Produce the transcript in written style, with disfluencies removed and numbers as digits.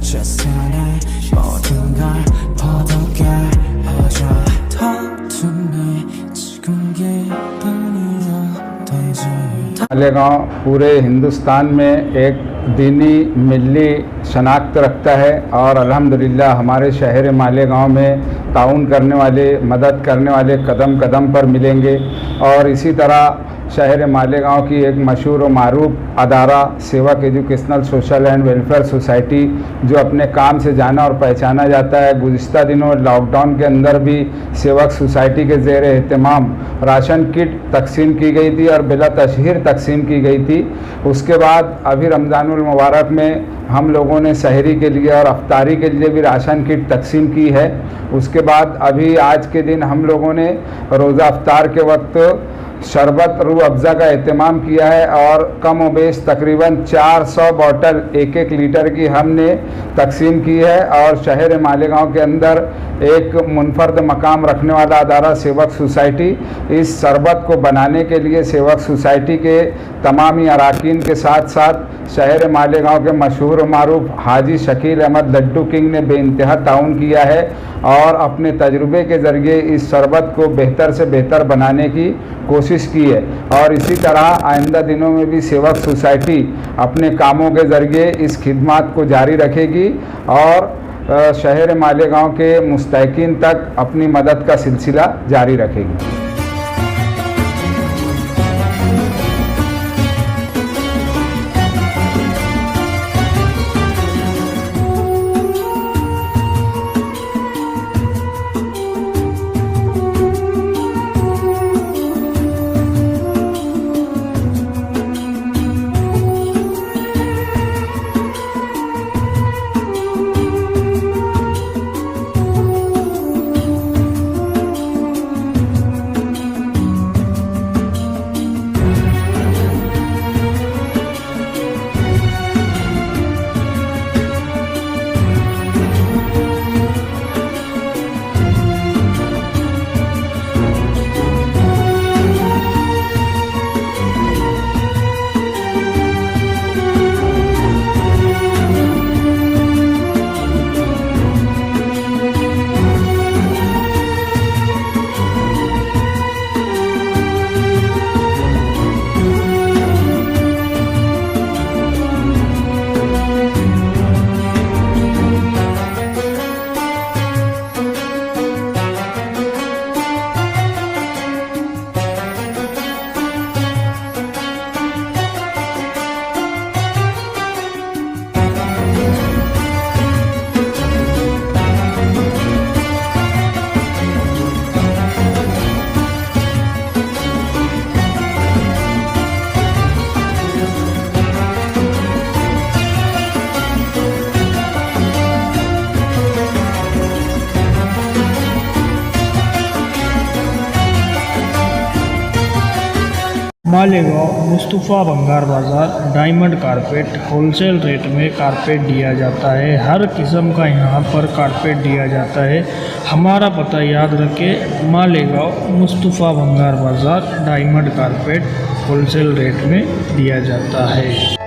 Just tonight 모든 걸 포도게 해줘 덕분에 지금 기분이야 되지 Malegaon पूरे हिंदुस्तान में एक दीनी मिली शनाख्त रखता है और अल्हम्दुलिल्लाह हमारे शहर मालेगांव में ताउन करने वाले, मदद करने वाले कदम कदम पर मिलेंगे। और इसी तरह शहर मालेगांव की एक मशहूर व मारूफ अदारा सेवक educational social and welfare society जो अपने काम से जाना और पहचाना जाता है, गुज़िश्ता दिनों लॉकडाउन के अंदर भी सेवक सोसाइटी के ज़ेर एहतमाम राशन किट तकसीम की गई थी और बिला तशहीर तकसीम की गई थी। उसके बाद अभी रमज़ानुल मुबारक में हम लोगों ने सहरी के लिए और अफ्तारी के लिए भी राशन किट तकसीम की है। उसके बाद अभी आज के दिन हम लोगों ने रोज़ा अफ्तार के वक्त शरबत रूह अफ़ज़ा का एहतमाम किया है और कम व बेश तकरीबन 400 बॉटल 1-1 लीटर की हमने तकसीम की है। और शहर मालेगांव के अंदर एक मुनफर्द मकाम रखने वाला अदारा सेवक सोसाइटी इस शरबत को बनाने के लिए सेवक सोसाइटी के तमामी अरकान के साथ साथ शहर मालेगांव के मशहूर मारूफ हाजी शकील अहमद लड्डू किंग ने बेइंतहा ताउन किया है और अपने तजुर्बे के ज़रिए इस शरबत को बेहतर से बेहतर बनाने की कोशिश की है। और इसी तरह आइंदा दिनों में भी सेवक सोसाइटी अपने कामों के ज़रिए इस खिदमत को जारी रखेगी और शहर मालेगांव के मुस्तहिकीन तक अपनी मदद का सिलसिला जारी रखेगी। मालेगांव मुस्तफ़ा भंगार बाज़ार डायमंड कारपेट होलसेल रेट में कारपेट दिया जाता है। हर किस्म का यहाँ पर कारपेट दिया जाता है। हमारा पता याद रखें, मालेगांव मुस्तफ़ा भंगार बाज़ार डायमंड कारपेट होलसेल रेट में दिया जाता है।